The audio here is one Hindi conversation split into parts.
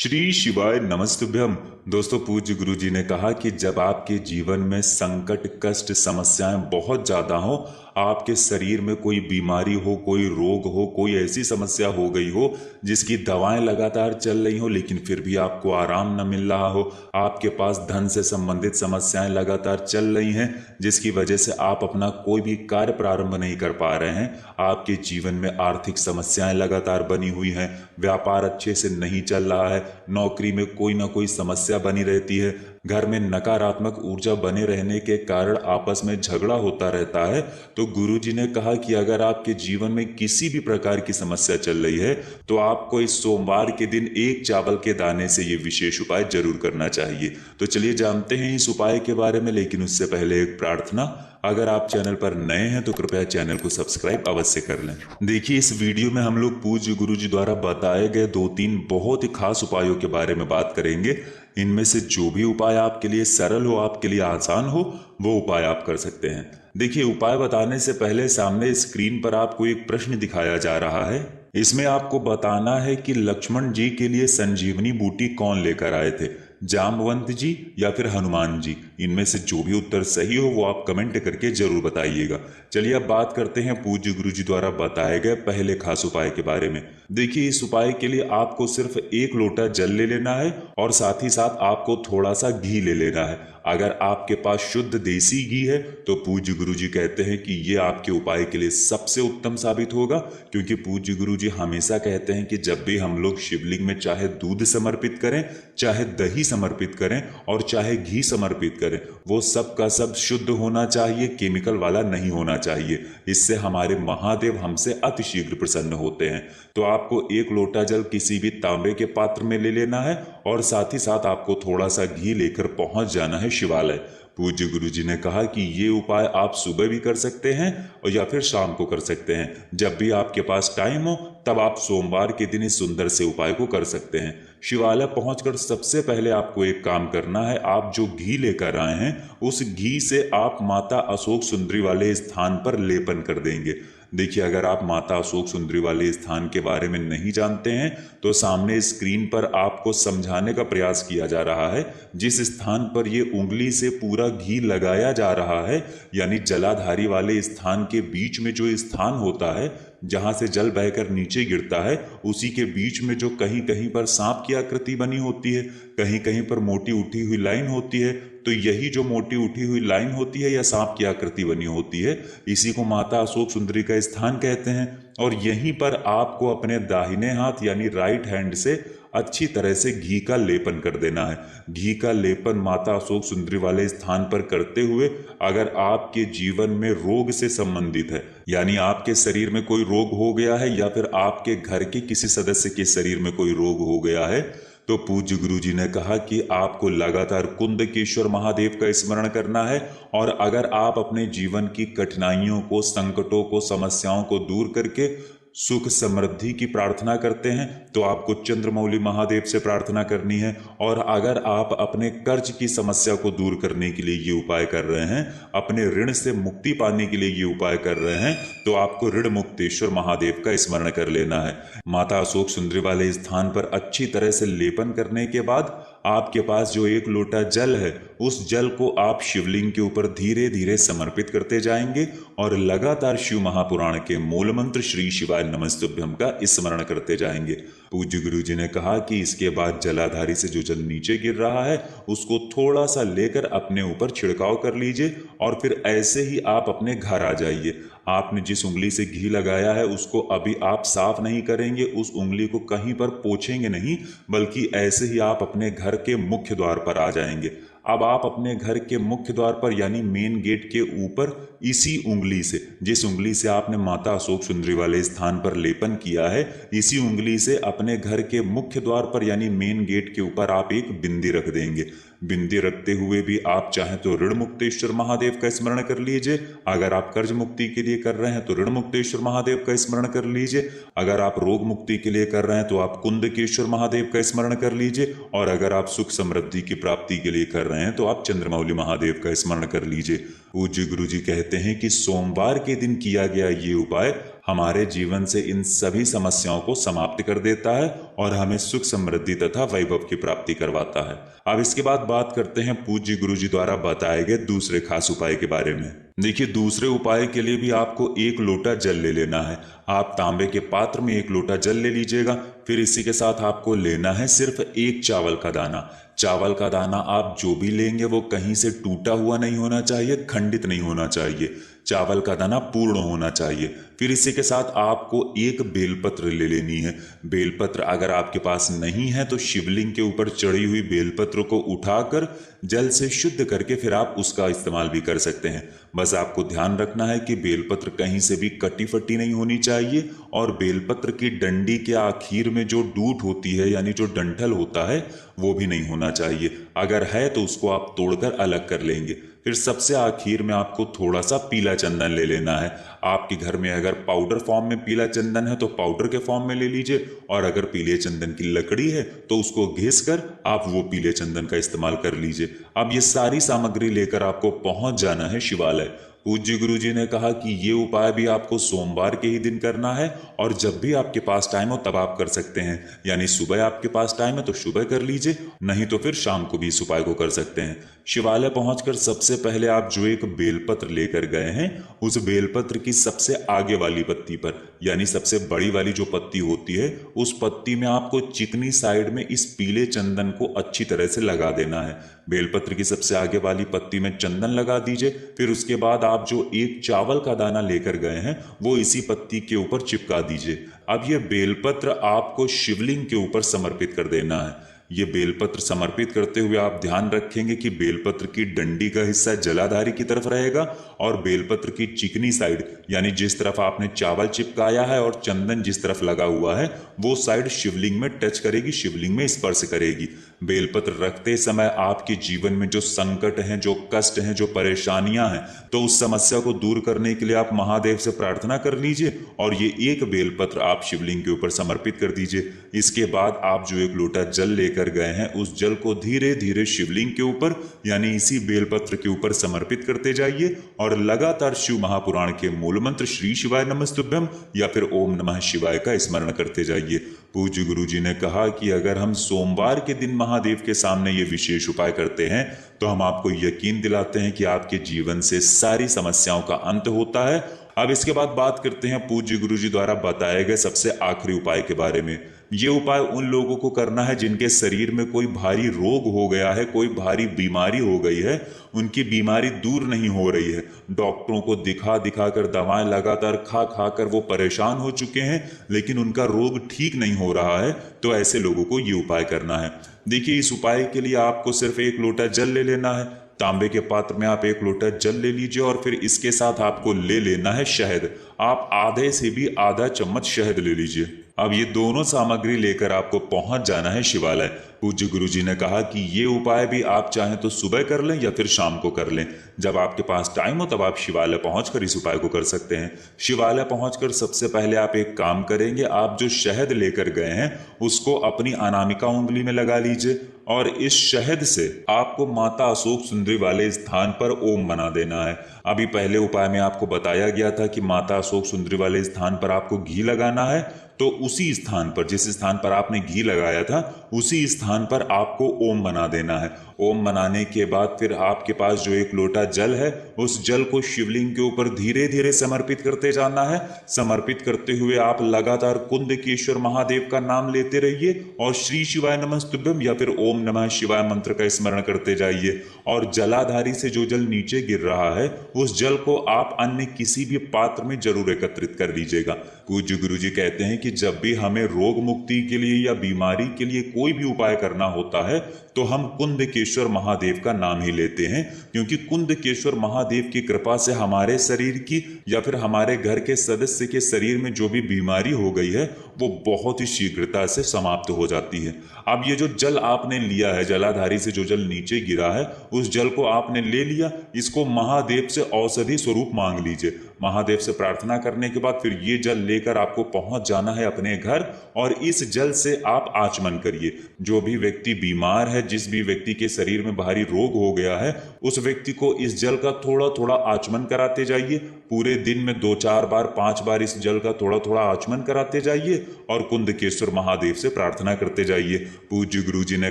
श्री शिवाय नमस्तुभ्यम। दोस्तों, पूज्य गुरु जी ने कहा कि जब आपके जीवन में संकट, कष्ट, समस्याएं बहुत ज्यादा हो, आपके शरीर में कोई बीमारी हो, कोई रोग हो, कोई ऐसी समस्या हो गई हो जिसकी दवाएं लगातार चल रही हो लेकिन फिर भी आपको आराम न मिल रहा हो, आपके पास धन से संबंधित समस्याएं लगातार चल रही हैं जिसकी वजह से आप अपना कोई भी कार्य प्रारंभ नहीं कर पा रहे हैं, आपके जीवन में आर्थिक समस्याएं लगातार बनी हुई हैं, व्यापार अच्छे से नहीं चल रहा है, नौकरी में कोई ना कोई समस्या बनी रहती है, घर में नकारात्मक ऊर्जा बने रहने के कारण आपस में झगड़ा होता रहता है, तो गुरु जी ने कहा कि अगर आपके जीवन में किसी भी प्रकार की समस्या चल रही है तो आपको इस सोमवार के दिन एक चावल के दाने से ये विशेष उपाय जरूर करना चाहिए। तो चलिए जानते हैं इस उपाय के बारे में, लेकिन उससे पहले एक प्रार्थना। अगर आप चैनल पर नए हैं तो कृपया चैनल को सब्सक्राइब अवश्य कर लें। देखिए, इस वीडियो में हम लोग पूज्य गुरु जी द्वारा बताए गए 2-3 बहुत ही खास उपायों के बारे में बात करेंगे। इनमें से जो भी उपाय आपके लिए सरल हो, आपके लिए आसान हो, वो उपाय आप कर सकते हैं। देखिए, उपाय बताने से पहले सामने स्क्रीन पर आपको एक प्रश्न दिखाया जा रहा है। इसमें आपको बताना है कि लक्ष्मण जी के लिए संजीवनी बूटी कौन लेकर आए थे, जामवंत जी या फिर हनुमान जी। इनमें से जो भी उत्तर सही हो वो आप कमेंट करके जरूर बताइएगा। चलिए अब बात करते हैं पूज्य गुरु जी द्वारा बताए गए पहले खास उपाय के बारे में। देखिए, इस उपाय के लिए आपको सिर्फ 1 लोटा जल ले लेना है और साथ ही साथ आपको थोड़ा सा घी ले लेना है। अगर आपके पास शुद्ध देसी घी है तो पूज्य गुरु जी कहते हैं कि ये आपके उपाय के लिए सबसे उत्तम साबित होगा, क्योंकि पूज्य गुरु जी हमेशा कहते हैं कि जब भी हम लोग शिवलिंग में चाहे दूध समर्पित करें, चाहे दही समर्पित करें और चाहे घी समर्पित करें, वो सब का सब शुद्ध होना चाहिए, केमिकल वाला नहीं होना चाहिए। इससे हमारे महादेव हमसे अतिशीघ्र प्रसन्न होते हैं। तो आपको 1 लोटा जल किसी भी तांबे के पात्र में ले लेना है और साथ ही साथ आपको थोड़ा सा घी लेकर पहुंच जाना है शिवालय। पूज्य गुरु जी ने कहा कि ये उपाय आप सुबह भी कर सकते हैं और या फिर शाम को कर सकते हैं। जब भी आपके पास टाइम हो तब आप सोमवार के दिन इस सुंदर से उपाय को कर सकते हैं। शिवालय पहुंचकर सबसे पहले आपको एक काम करना है, आप जो घी लेकर आए हैं उस घी से आप माता अशोक सुंदरी वाले स्थान पर लेपन कर देंगे। देखिए, अगर आप माता अशोक सुंदरी वाले स्थान के बारे में नहीं जानते हैं तो सामने स्क्रीन पर आपको समझाने का प्रयास किया जा रहा है। जिस स्थान पर ये उंगली से पूरा घी लगाया जा रहा है, यानी जलाधारी वाले स्थान के बीच में जो स्थान होता है जहां से जल बहकर नीचे गिरता है, उसी के बीच में जो कहीं कहीं पर सांप की आकृति बनी होती है, कहीं कहीं पर मोटी उठी हुई लाइन होती है, तो यही जो मोटी उठी हुई लाइन होती है या सांप की आकृति बनी होती है, इसी को माता अशोक सुंदरी का स्थान कहते हैं। और यहीं पर आपको अपने दाहिने हाथ यानी राइट हैंड से अच्छी तरह से घी का लेपन कर देना है। घी का लेपन माता अशोक सुंदरी वाले स्थान पर करते हुए अगर आपके जीवन में रोग से संबंधित है, यानी आपके शरीर में कोई रोग हो गया है या फिर आपके घर के किसी सदस्य के शरीर में कोई रोग हो गया है, तो पूज्य गुरु जी ने कहा कि आपको लगातार कुंदकेश्वर महादेव का स्मरण करना है। और अगर आप अपने जीवन की कठिनाइयों को, संकटों को, समस्याओं को दूर करके सुख समृद्धि की प्रार्थना करते हैं तो आपको चंद्रमौली महादेव से प्रार्थना करनी है। और अगर आप अपने कर्ज की समस्या को दूर करने के लिए ये उपाय कर रहे हैं, अपने ऋण से मुक्ति पाने के लिए ये उपाय कर रहे हैं, तो आपको ऋण मुक्तेश्वर महादेव का स्मरण कर लेना है। माता अशोक सुंदरी वाले स्थान पर अच्छी तरह से लेपन करने के बाद आपके पास जो 1 लोटा जल है, उस जल को आप शिवलिंग के ऊपर धीरे धीरे समर्पित करते जाएंगे और लगातार शिव महापुराण के मूल मंत्र श्री शिवाय नमस्तुभ्यम का स्मरण करते जाएंगे। पूज्य गुरु जी ने कहा कि इसके बाद जलाधारी से जो जल नीचे गिर रहा है उसको थोड़ा सा लेकर अपने ऊपर छिड़काव कर लीजिए और फिर ऐसे ही आप अपने घर आ जाइए। आपने जिस उंगली से घी लगाया है उसको अभी आप साफ नहीं करेंगे, उस उंगली को कहीं पर पोंछेंगे नहीं, बल्कि ऐसे ही आप अपने घर के मुख्य द्वार पर आ जाएंगे। अब आप अपने घर के मुख्य द्वार पर यानी मेन गेट के ऊपर इसी उंगली से, जिस उंगली से आपने माता अशोक सुंदरी वाले स्थान पर लेपन किया है, इसी उंगली से अपने घर के मुख्य द्वार पर यानी मेन गेट के ऊपर आप एक बिंदी रख देंगे। बिंदी रखते हुए भी आप चाहें तो ऋण मुक्तेश्वर महादेव का स्मरण कर लीजिए। अगर आप कर्ज मुक्ति के लिए कर रहे हैं तो ऋण मुक्तेश्वर महादेव का स्मरण कर लीजिए। अगर आप रोग मुक्ति के लिए कर रहे हैं तो आप कुंदकेश्वर महादेव का स्मरण कर लीजिए। और अगर आप सुख समृद्धि की प्राप्ति के लिए कर रहे हैं तो आप चंद्रमौली महादेव का स्मरण कर लीजिए। पूज्य गुरु जी कहते हैं कि सोमवार के दिन किया गया ये उपाय हमारे जीवन से इन सभी समस्याओं को समाप्त कर देता है और हमें सुख समृद्धि तथा वैभव की प्राप्ति करवाता है। अब इसके बाद बात करते हैं पूज्य गुरु जी द्वारा बताए गए दूसरे खास उपाय के बारे में। देखिए, दूसरे उपाय के लिए भी आपको 1 लोटा जल ले लेना है। आप तांबे के पात्र में 1 लोटा जल ले लीजिएगा। फिर इसी के साथ आपको लेना है सिर्फ 1 चावल का दाना। चावल का दाना आप जो भी लेंगे वो कहीं से टूटा हुआ नहीं होना चाहिए, खंडित नहीं होना चाहिए। चावल का दाना पूर्ण होना चाहिए। फिर इसी के साथ आपको 1 बेलपत्र ले लेनी है। बेलपत्र अगर आपके पास नहीं है तो शिवलिंग के ऊपर चढ़ी हुई बेलपत्र को उठाकर जल से शुद्ध करके फिर आप उसका इस्तेमाल भी कर सकते हैं। बस आपको ध्यान रखना है कि बेलपत्र कहीं से भी कटी फटी नहीं होनी चाहिए और बेलपत्र की डंडी के आखिर में जो डूट होती है यानी जो डंठल होता है वो भी नहीं होना चाहिए। अगर है तो उसको आप तोड़कर अलग कर लेंगे। फिर सबसे आखिर में आपको थोड़ा सा पीला चंदन ले लेना है। आपके घर में अगर पाउडर फॉर्म में पीला चंदन है तो पाउडर के फॉर्म में ले लीजिए, और अगर पीले चंदन की लकड़ी है तो उसको घिस कर आप वो पीले चंदन का इस्तेमाल कर लीजिए। अब ये सारी सामग्री लेकर आपको पहुंच जाना है शिवालय। पूज्य गुरु जी ने कहा कि ये उपाय भी आपको सोमवार के ही दिन करना है, और जब भी आपके पास टाइम हो तब आप कर सकते हैं। यानी सुबह आपके पास टाइम है तो सुबह कर लीजिए, नहीं तो फिर शाम को भी इस उपाय को कर सकते हैं। शिवालय पहुंचकर सबसे पहले आप जो एक बेलपत्र लेकर गए हैं उस बेलपत्र की सबसे आगे वाली पत्ती पर, यानी सबसे बड़ी वाली जो पत्ती होती है उस पत्ती में आपको चिकनी साइड में इस पीले चंदन को अच्छी तरह से लगा देना है। बेलपत्र की सबसे आगे वाली पत्ती में चंदन लगा दीजिए। फिर उसके बाद आप जो 1 चावल का दाना लेकर गए हैं वो इसी पत्ती के ऊपर चिपका दीजिए। अब ये बेलपत्र आपको शिवलिंग के ऊपर समर्पित कर देना है। ये बेलपत्र समर्पित करते हुए आप ध्यान रखेंगे कि बेलपत्र की डंडी का हिस्सा जलाधारी की तरफ रहेगा और बेलपत्र की चिकनी साइड यानी जिस तरफ आपने चावल चिपकाया है और चंदन जिस तरफ लगा हुआ है वो साइड शिवलिंग में टच करेगी, शिवलिंग में स्पर्श करेगी। बेलपत्र रखते समय आपके जीवन में जो संकट हैं, जो कष्ट हैं, जो परेशानियां हैं, तो उस समस्या को दूर करने के लिए आप महादेव से प्रार्थना कर लीजिए और ये 1 बेलपत्र आप शिवलिंग के ऊपर समर्पित कर दीजिए। इसके बाद आप जो 1 लोटा जल लेकर गए हैं उस जल को धीरे धीरे शिवलिंग के ऊपर यानी इसी बेलपत्र के ऊपर समर्पित करते जाइए और लगातार शिव महापुराण के मूल मंत्र श्री शिवाय नमस्तुभ्यम या फिर ओम नमः शिवाय का स्मरण करते जाइए। पूज्य गुरु जी ने कहा कि अगर हम सोमवार के दिन महादेव के सामने ये विशेष उपाय करते हैं तो हम आपको यकीन दिलाते हैं कि आपके जीवन से सारी समस्याओं का अंत होता है। अब इसके बाद बात करते हैं पूज्य गुरु जी द्वारा बताए गए सबसे आखिरी उपाय के बारे में। ये उपाय उन लोगों को करना है जिनके शरीर में कोई भारी रोग हो गया है, कोई भारी बीमारी हो गई है, उनकी बीमारी दूर नहीं हो रही है। डॉक्टरों को दिखा दिखा कर दवाएं लगातार खा खा कर वो परेशान हो चुके हैं लेकिन उनका रोग ठीक नहीं हो रहा है, तो ऐसे लोगों को ये उपाय करना है। देखिए, इस उपाय के लिए आपको सिर्फ 1 लोटा जल ले लेना है। तांबे के पात्र में आप 1 लोटा जल ले लीजिए और फिर इसके साथ आपको ले लेना है शहद। आप आधे से भी आधा चम्मच शहद ले लीजिए। अब ये दोनों सामग्री लेकर आपको पहुंच जाना है शिवालय। पूज्य गुरु जी ने कहा कि ये उपाय भी आप चाहें तो सुबह कर लें या फिर शाम को कर लें। जब आपके पास टाइम हो तब आप शिवालय पहुंचकर इस उपाय को कर सकते हैं। शिवालय पहुंचकर सबसे पहले आप एक काम करेंगे, आप जो शहद लेकर गए हैं उसको अपनी अनामिका उंगली में लगा लीजिए और इस शहद से आपको माता अशोक सुंदरी वाले स्थान पर ओम बना देना है। अभी पहले उपाय में आपको बताया गया था कि माता अशोक सुंदरी वाले स्थान पर आपको घी लगाना है, तो उसी स्थान पर, जिस स्थान पर आपने घी लगाया था उसी स्थान पर आपको ओम बना देना है। ओम बनाने के बाद फिर आपके पास जो 1 लोटा जल है उस जल को शिवलिंग के ऊपर धीरे धीरे समर्पित करते जाना है। समर्पित करते हुए आप लगातार कुंदकेश्वर महादेव का नाम लेते रहिए और श्री शिवाय नमस्तुभ्यम या फिर ओम नमः शिवाय मंत्र का स्मरण करते जाइए। और जलाधारी से जो जल नीचे गिर रहा है उस जल को आप अन्य किसी भी पात्र में जरूर एकत्रित कर लीजिएगा। पूज्य गुरु जी कहते हैं कि जब भी हमें रोग मुक्ति के लिए या बीमारी के लिए कोई भी उपाय करना होता है तो हम कुंदकेश्वर महादेव का नाम ही लेते हैं, क्योंकि कुंदकेश्वर महादेव की कृपा से हमारे शरीर की या फिर हमारे घर के सदस्य के शरीर में जो भी बीमारी हो गई है वो बहुत ही शीघ्रता से समाप्त हो जाती है। अब ये जो जल आपने लिया है, जलाधारी से जो जल नीचे गिरा है, उस जल को आपने ले लिया, इसको महादेव से औषधि स्वरूप मांग लीजिए। महादेव से प्रार्थना करने के बाद फिर ये जल लेकर आपको पहुंच जाना है अपने घर, और इस जल से आप आचमन करिए। जो भी व्यक्ति बीमार है, जिस भी व्यक्ति के शरीर में भारी रोग हो गया है, उस व्यक्ति को इस जल का थोड़ा थोड़ा आचमन कराते जाइए। पूरे दिन में 2-4 बार 5 बार इस जल का थोड़ा थोड़ा आचमन कराते जाइए और कुंदकेश्वर महादेव से प्रार्थना करते जाइए। पूज्य गुरु जी ने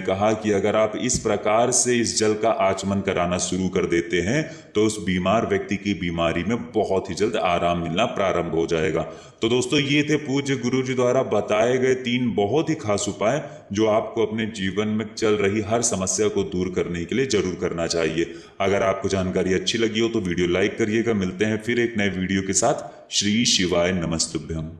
कहा कि अगर आप इस प्रकार से इस जल का आचमन कराना शुरू कर देते हैं तो उस बीमार व्यक्ति की बीमारी में बहुत ही जल्द आराम मिलना प्रारंभ हो जाएगा। तो दोस्तों, ये थे पूज्य गुरु जी द्वारा बताए गए 3 बहुत ही खास उपाय जो आपको अपने जीवन में चल रही हर समस्या को दूर करने के लिए जरूर करना चाहिए। अगर आपको जानकारी अच्छी लगी हो तो वीडियो लाइक करिएगा। मिलते हैं फिर एक नए वीडियो के साथ। श्री शिवाय नमस्तुभ्यम।